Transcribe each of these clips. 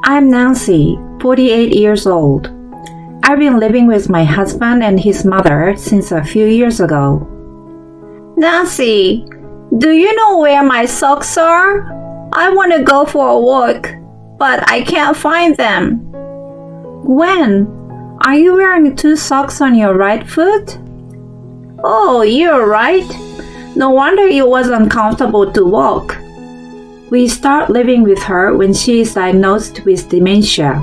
I'm Nancy, 48 years old. I've been living with my husband and his mother since a few years ago. Nancy, do you know where my socks are? I want to go for a walk, but I can't find them. Gwen, are you wearing 2 socks on your right foot? Oh, you're right. No wonder it was uncomfortable to walk. We start living with her when she is diagnosed with dementia.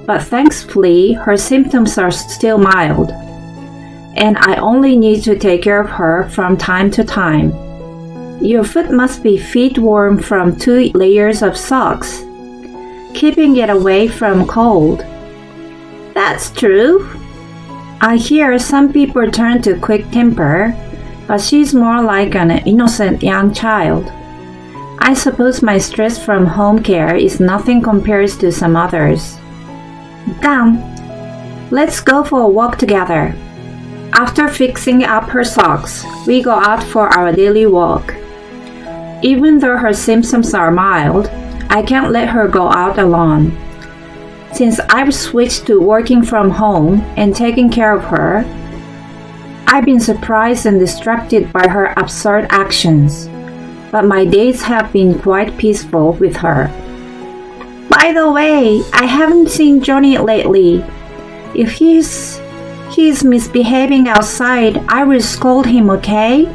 But thankfully, her symptoms are still mild. And I only need to take care of her from time to time. Your foot must be feet warm from 2 layers of socks, keeping it away from cold. That's true. I hear some people turn to quick temper, but she's more like an innocent young child. I suppose my stress from home care is nothing compared to some others. Come, let's go for a walk together. After fixing up her socks, we go out for our daily walk. Even though her symptoms are mild, I can't let her go out alone. Since I've switched to working from home and taking care of her, I've been surprised and distracted by her absurd actions, but my days have been quite peaceful with her. By the way, I haven't seen Johnny lately. If he's misbehaving outside, I will scold him, okay?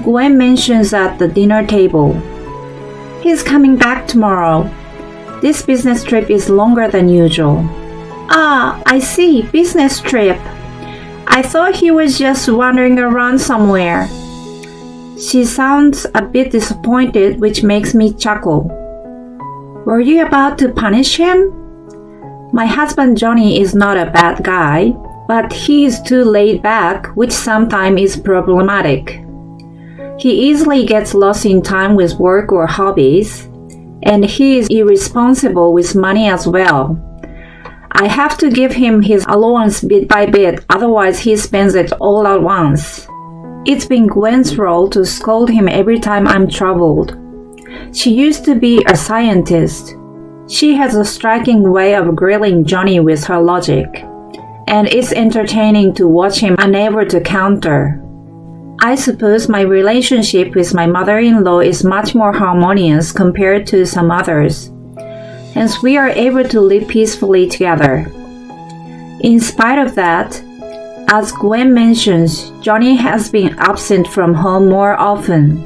Gwen mentions at the dinner table. He's coming back tomorrow. This business trip is longer than usual. Ah, I see, business trip. I thought he was just wandering around somewhere. She sounds a bit disappointed, which makes me chuckle. Were you about to punish him? My husband Johnny is not a bad guy, but he is too laid back, which sometimes is problematic. He easily gets lost in time with work or hobbies, and he is irresponsible with money as well. I have to give him his allowance bit by bit, otherwise he spends it all at once. It's been Gwen's role to scold him every time I'm troubled. She used to be a scientist. She has a striking way of grilling Johnny with her logic, and it's entertaining to watch him unable to counter. I suppose my relationship with my mother-in-law is much more harmonious compared to some others, hence we are able to live peacefully together. In spite of that, as Gwen mentions, Johnny has been absent from home more often.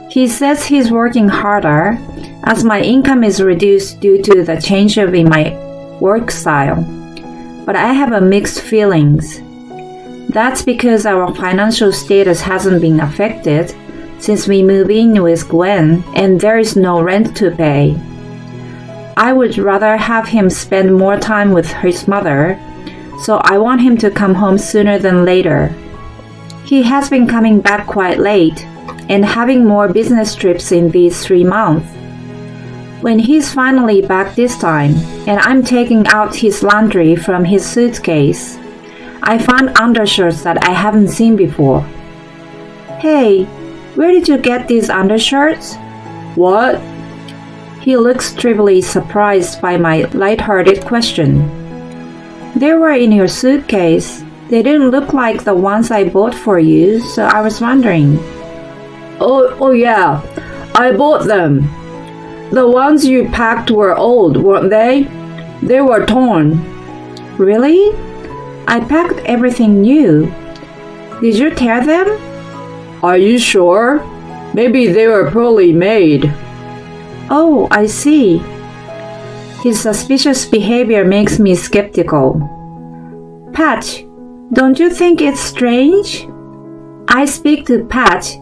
He says he's working harder as my income is reduced due to the change in my work style, but I have a mixed feelings. That's because our financial status hasn't been affected since we moved in with Gwen and there is no rent to pay. I would rather have him spend more time with his mother, so I want him to come home sooner than later. He has been coming back quite late and having more business trips in these 3 months. When he's finally back this time and I'm taking out his laundry from his suitcase, I found undershirts that I haven't seen before. Hey, where did you get these undershirts? What? He looks trivially surprised by my light-hearted question. They were in your suitcase. They didn't look like the ones I bought for you, so I was wondering. Oh yeah, I bought them. The ones you packed were old, weren't they? They were torn. Really? I packed everything new. Did you tear them? Are you sure? Maybe they were poorly made. Oh, I see. His suspicious behavior makes me skeptical. Patch, don't you think it's strange? I speak to Patch,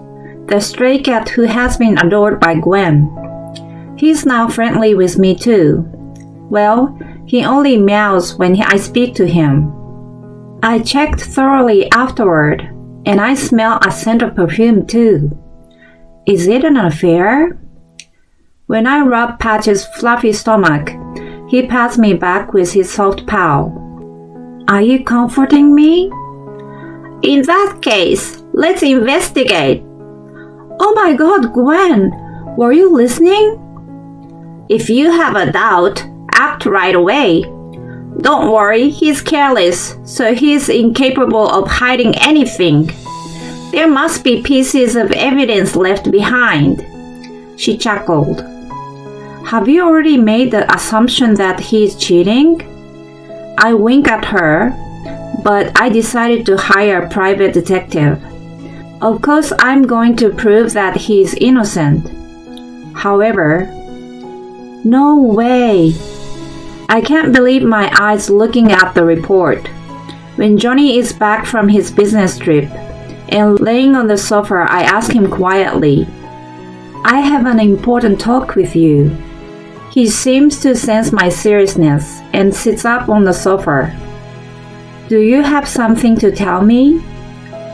the stray cat who has been adored by Gwen. He's now friendly with me too. Well, he only meows when I speak to him. I checked thoroughly afterward, and I smell a scent of perfume too. Is it an affair? When I rub Patch's fluffy stomach, he pats me back with his soft paw. Are you comforting me? In that case, let's investigate. Oh my God, Gwen, were you listening? If you have a doubt, act right away. Don't worry, he's careless, so he's incapable of hiding anything. There must be pieces of evidence left behind. She chuckled. Have you already made the assumption that he's cheating? I winked at her, but I decided to hire a private detective. Of course, I'm going to prove that he's innocent. However, no way. I can't believe my eyes looking at the report. When Johnny is back from his business trip and laying on the sofa, I ask him quietly, I have an important talk with you. He seems to sense my seriousness and sits up on the sofa. Do you have something to tell me?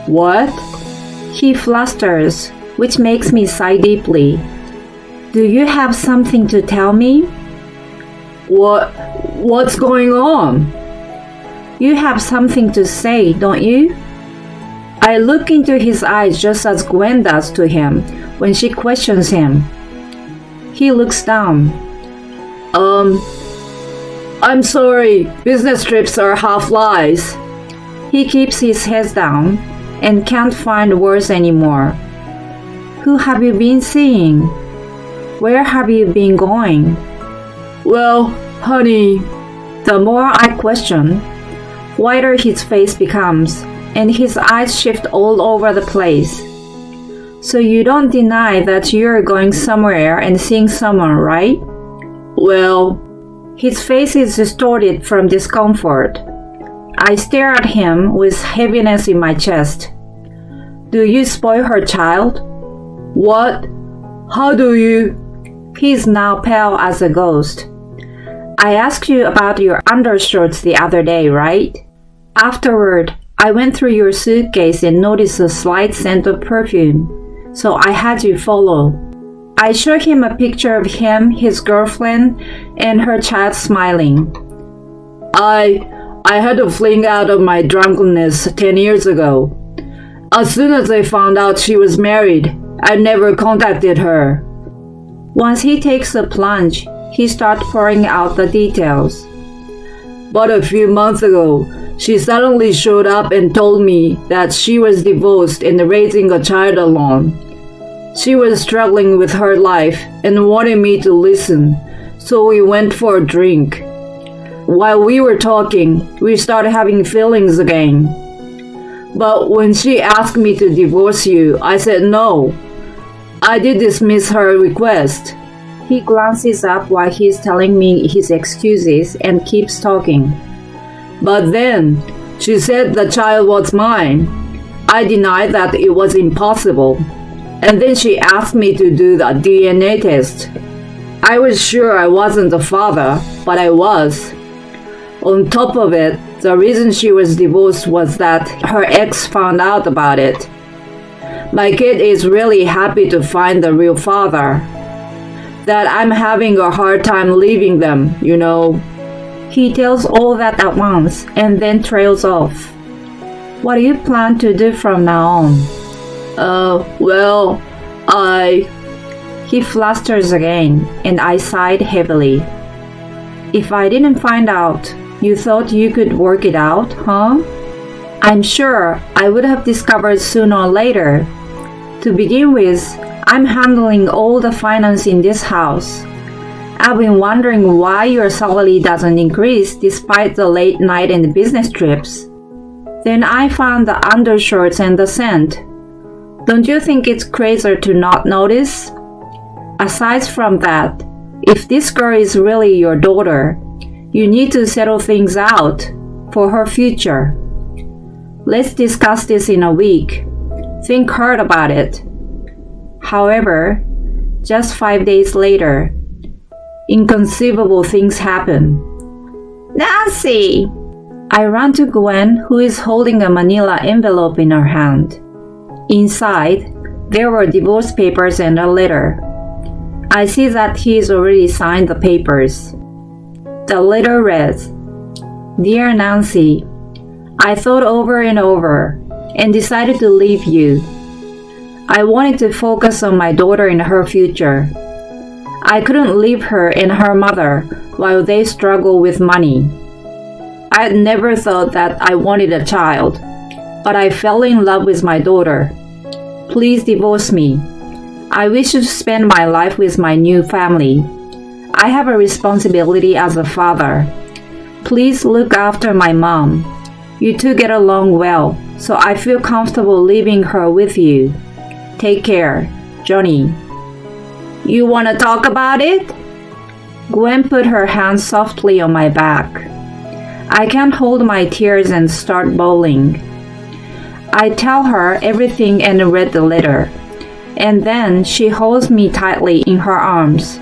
What? He flusters, which makes me sigh deeply. Do you have something to tell me? What's going on? You have something to say, don't you? I look into his eyes just as Gwen does to him when she questions him. He looks down. I'm sorry, business trips are half lies. He keeps his head down and can't find words anymore. Who have you been seeing? Where have you been going? Well, honey, the more I question, whiter his face becomes, and his eyes shift all over the place. So you don't deny that you're going somewhere and seeing someone, right? well, His face is distorted from discomfort. I stare at him with heaviness in my chest. Do you spoil her child? what? How do you? He is now pale as a ghost. I asked you about your undershirts the other day, right? Afterward, I went through your suitcase and noticed a slight scent of perfume, so I had you follow. I showed him a picture of him, his girlfriend, and her child smiling. I had a fling out of my drunkenness 10 years ago. As soon as I found out she was married, I never contacted her. Once he takes a plunge, he starts pouring out the details. But a few months ago, she suddenly showed up and told me that she was divorced and raising a child alone. She was struggling with her life and wanted me to listen, so we went for a drink. While we were talking, we started having feelings again. But when she asked me to divorce you, I said no. I did dismiss her request. He glances up while he's telling me his excuses and keeps talking. But then, she said the child was mine. I denied that it was impossible. And then she asked me to do the DNA test. I was sure I wasn't the father, but I was. On top of it, the reason she was divorced was that her ex found out about it. My kid is really happy to find the real father. That I'm having a hard time leaving them, you know. He tells all that at once and then trails off. What do you plan to do from now on? Well, He flusters again, and I sighed heavily. If I didn't find out, you thought you could work it out, huh? I'm sure I would have discovered sooner or later. To begin with, I'm handling all the finance in this house. I've been wondering why your salary doesn't increase despite the late night and business trips. Then I found the undershirts and the scent. Don't you think it's crazier to not notice? Aside from that, if this girl is really your daughter, you need to settle things out for her future. Let's discuss this in a week. Think hard about it. However, just 5 days later, inconceivable things happen. Nancy! I run to Gwen, who is holding a manila envelope in her hand. Inside, there were divorce papers and a letter. I see that he's already signed the papers. The letter reads, Dear Nancy, I thought over and over and decided to leave you. I wanted to focus on my daughter and her future. I couldn't leave her and her mother while they struggle with money. I had never thought that I wanted a child, but I fell in love with my daughter. Please divorce me. I wish to spend my life with my new family. I have a responsibility as a father. Please look after my mom. You two get along well, so I feel comfortable leaving her with you. Take care, Johnny. You want to talk about it? Gwen put her hand softly on my back. I can't hold my tears and start bawling. I tell her everything and read the letter, and then she holds me tightly in her arms.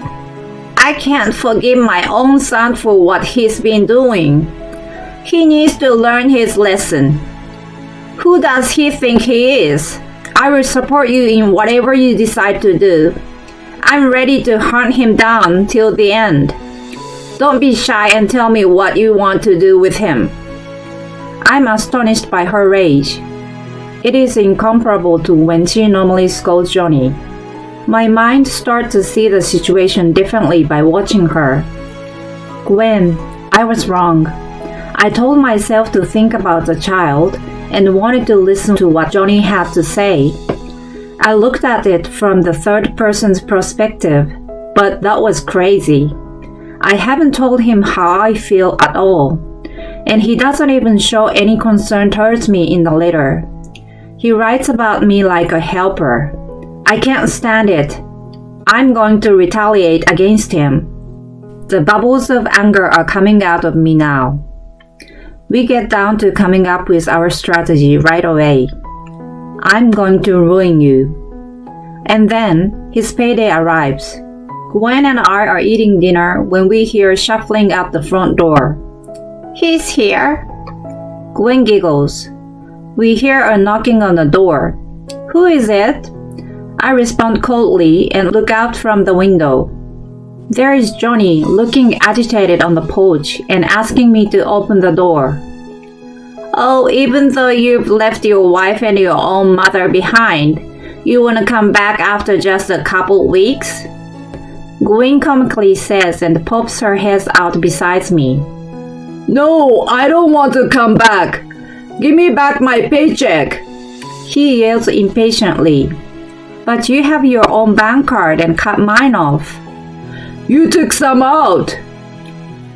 I can't forgive my own son for what he's been doing. He needs to learn his lesson. Who does he think he is? I will support you in whatever you decide to do. I'm ready to hunt him down till the end. Don't be shy and tell me what you want to do with him. I'm astonished by her rage. It is incomparable to when she normally scolds Johnny. My mind starts to see the situation differently by watching her. Gwen, I was wrong. I told myself to think about the child and wanted to listen to what Johnny had to say. I looked at it from the third person's perspective, but that was crazy. I haven't told him how I feel at all, and he doesn't even show any concern towards me in the letter. He writes about me like a helper. I can't stand it. I'm going to retaliate against him. The bubbles of anger are coming out of me now. We get down to coming up with our strategy right away. I'm going to ruin you. And then his payday arrives. Gwen and I are eating dinner when we hear shuffling at the front door. He's here. Gwen giggles. We hear a knocking on the door. Who is it? I respond coldly and look out from the window. There is Johnny looking agitated on the porch and asking me to open the door. Oh, even though you've left your wife and your own mother behind, you want to come back after just a couple weeks? Gwen comically says and pops her head out beside me. No, I don't want to come back. Give me back my paycheck. He yells impatiently. But you have your own bank card and cut mine off. You took some out.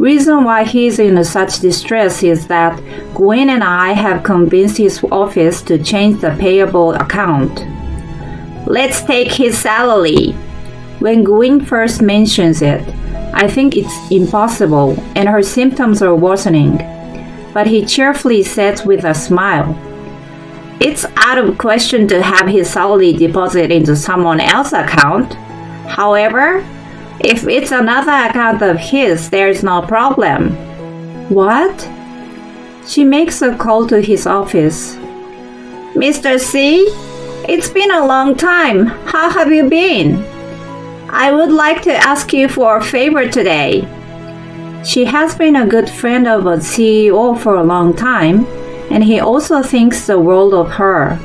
Reason why he's in such distress is that Gwen and I have convinced his office to change the payable account. Let's take his salary. When Gwen first mentions it, I think it's impossible and her symptoms are worsening. But he cheerfully says with a smile, it's out of question to have his salary deposited into someone else's account. However, if it's another account of his, there's no problem. What? She makes a call to his office. Mr. C, it's been a long time. How have you been? I would like to ask you for a favor today. She has been a good friend of a CEO for a long time, and he also thinks the world of her.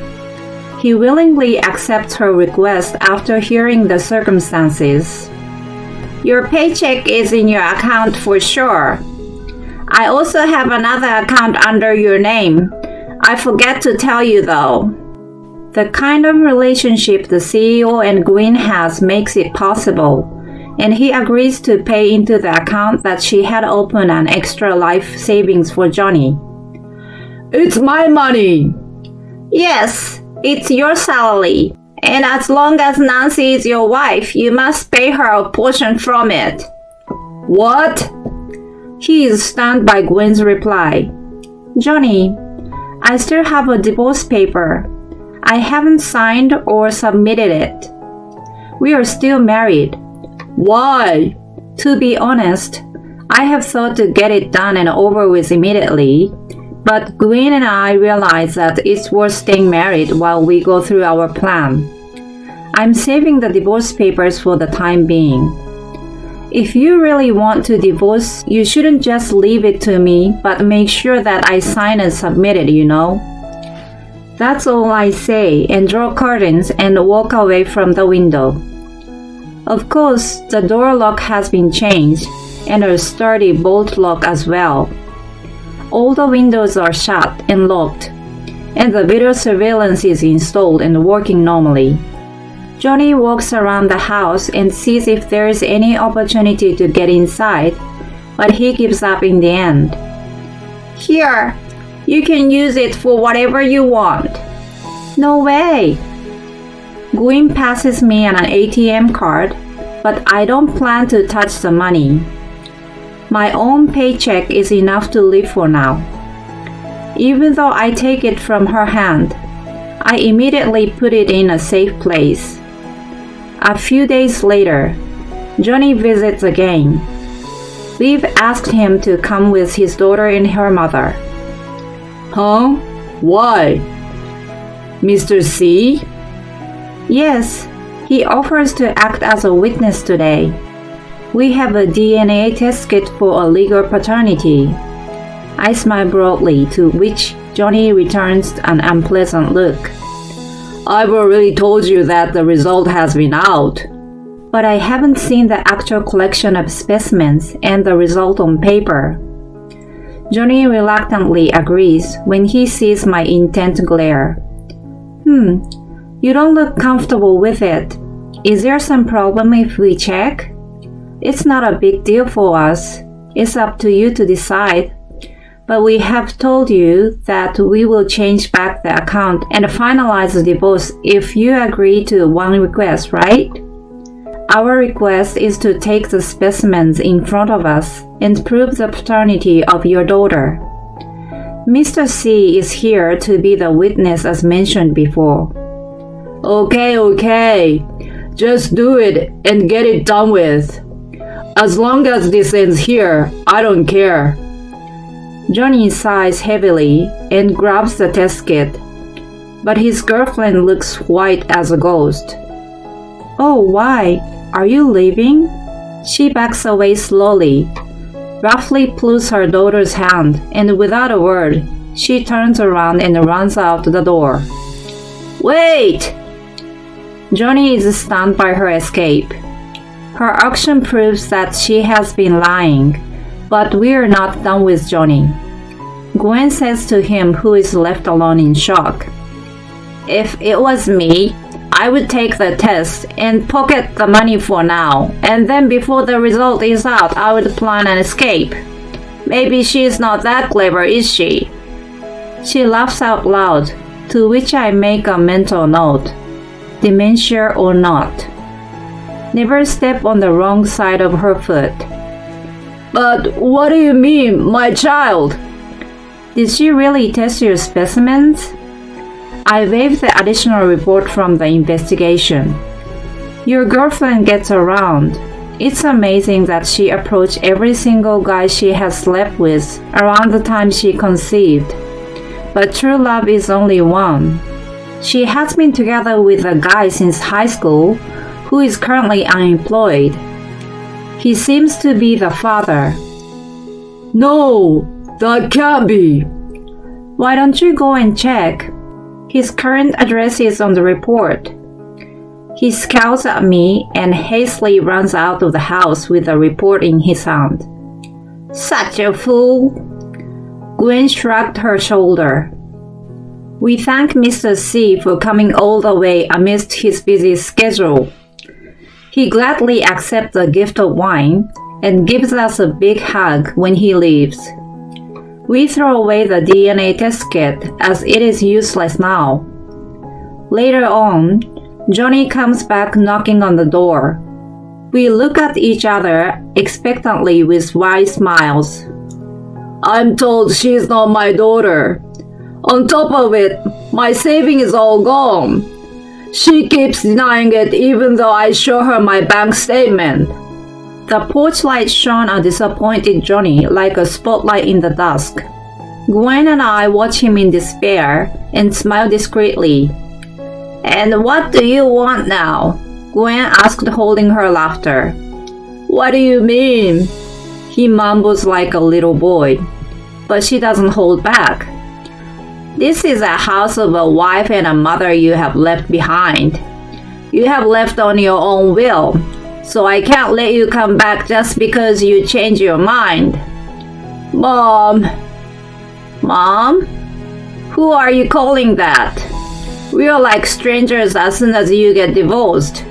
He willingly accepts her request after hearing the circumstances. Your paycheck is in your account for sure. I also have another account under your name. I forget to tell you though. The kind of relationship the CEO and Gwen has makes it possible, and he agrees to pay into the account that she had opened an extra life savings for Johnny. It's my money. Yes, it's your salary. And as long as Nancy is your wife, you must pay her a portion from it. What? He is stunned by Gwen's reply. Johnny, I still have a divorce paper. I haven't signed or submitted it. We are still married. Why? To be honest, I have thought to get it done and over with immediately, but Gwen and I realize that it's worth staying married while we go through our plan. I'm saving the divorce papers for the time being. If you really want to divorce, you shouldn't just leave it to me, but make sure that I sign and submit it, you know. That's all I say and draw curtains and walk away from the window. Of course, the door lock has been changed, and a sturdy bolt lock as well. All the windows are shut and locked, and the video surveillance is installed and working normally. Johnny walks around the house and sees if there is any opportunity to get inside, but he gives up in the end. Here, you can use it for whatever you want. No way! Gwen passes me an ATM card, but I don't plan to touch the money. My own paycheck is enough to live for now. Even though I take it from her hand, I immediately put it in a safe place. A few days later, Johnny visits again. We've asked him to come with his daughter and her mother. Huh? Why? Mr. C? Yes, he offers to act as a witness today. We have a DNA test kit for a legal paternity. I smile broadly, to which Johnny returns an unpleasant look. I've already told you that the result has been out. But I haven't seen the actual collection of specimens and the result on paper. Johnny reluctantly agrees when he sees my intent glare. You don't look comfortable with it. Is there some problem if we check? It's not a big deal for us. It's up to you to decide. But we have told you that we will change back the account and finalize the divorce if you agree to one request, right? Our request is to take the specimens in front of us and prove the paternity of your daughter. Mr. C is here to be the witness as mentioned before. Okay. Just do it and get it done with. As long as this ends here, I don't care. Johnny sighs heavily and grabs the test kit, but his girlfriend looks white as a ghost. Oh, why? Are you leaving? She backs away slowly, roughly pulls her daughter's hand, and without a word, she turns around and runs out the door. Wait! Johnny is stunned by her escape. Her action proves that she has been lying, but we're not done with Johnny. Gwen says to him, who is left alone in shock. If it was me, I would take the test and pocket the money for now, and then before the result is out, I would plan an escape. Maybe she's not that clever, is she? She laughs out loud, to which I make a mental note. Dementia or not. Never step on the wrong side of her foot. But what do you mean, my child? Did she really test your specimens? I waive the additional report from the investigation. Your girlfriend gets around. It's amazing that she approached every single guy she has slept with around the time she conceived. But true love is only one. She has been together with a guy since high school who is currently unemployed. He seems to be the father. No, that can't be. Why don't you go and check? His current address is on the report. He scowls at me and hastily runs out of the house with the report in his hand. Such a fool! Gwen shrugged her shoulder. We thank Mr. C for coming all the way amidst his busy schedule. He gladly accepts the gift of wine and gives us a big hug when he leaves. We throw away the DNA test kit as it is useless now. Later on, Johnny comes back knocking on the door. We look at each other expectantly with wide smiles. I'm told she's not my daughter. On top of it, my saving is all gone. She keeps denying it even though I show her my bank statement. The porch light shone a disappointed Johnny like a spotlight in the dusk. Gwen and I watch him in despair and smile discreetly. And what do you want now? Gwen asked, holding her laughter. What do you mean? He mumbles like a little boy, but she doesn't hold back. This is a house of a wife and a mother you have left behind. You have left on your own will, so I can't let you come back just because you change your mind. Mom? Who are you calling that? We're like strangers as soon as you get divorced.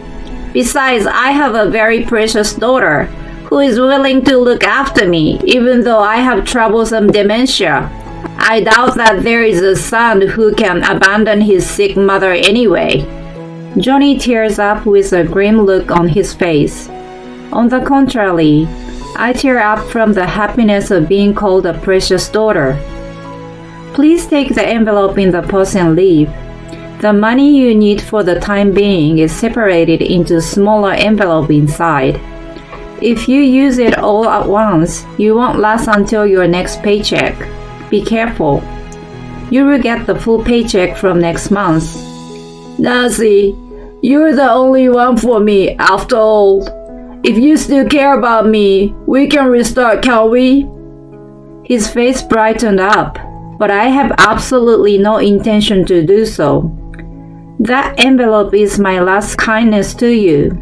Besides, I have a very precious daughter who is willing to look after me, even though I have troublesome dementia. I doubt that there is a son who can abandon his sick mother anyway. Johnny tears up with a grim look on his face. On the contrary, I tear up from the happiness of being called a precious daughter. Please take the envelope in the post and leave. The money you need for the time being is separated into smaller envelope inside. If you use it all at once, you won't last until your next paycheck. Be careful. You will get the full paycheck from next month. Nancy, you're the only one for me after all. If you still care about me, we can restart, can't we? His face brightened up, but I have absolutely no intention to do so. That envelope is my last kindness to you.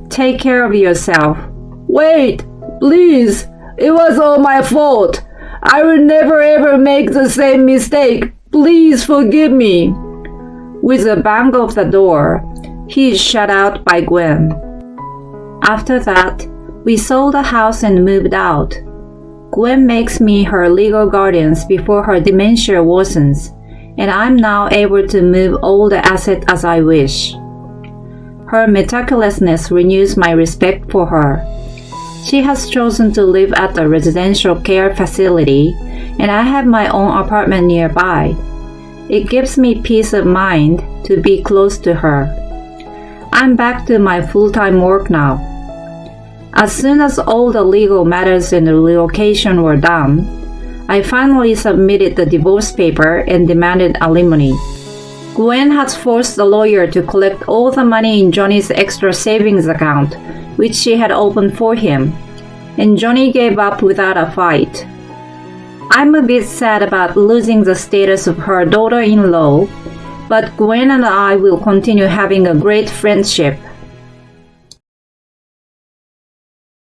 Take care of yourself. Wait, please. It was all my fault. I will never ever make the same mistake. Please forgive me. With a bang of the door, he is shut out by Gwen. After that, we sold the house and moved out. Gwen makes me her legal guardians before her dementia worsens, and I'm now able to move all the assets as I wish. Her meticulousness renews my respect for her. She has chosen to live at a residential care facility, and I have my own apartment nearby. It gives me peace of mind to be close to her. I'm back to my full-time work now. As soon as all the legal matters and the relocation were done, I finally submitted the divorce paper and demanded alimony. Gwen has forced the lawyer to collect all the money in Johnny's extra savings account, which she had opened for him, and Johnny gave up without a fight. I'm a bit sad about losing the status of her daughter-in-law, but Gwen and I will continue having a great friendship.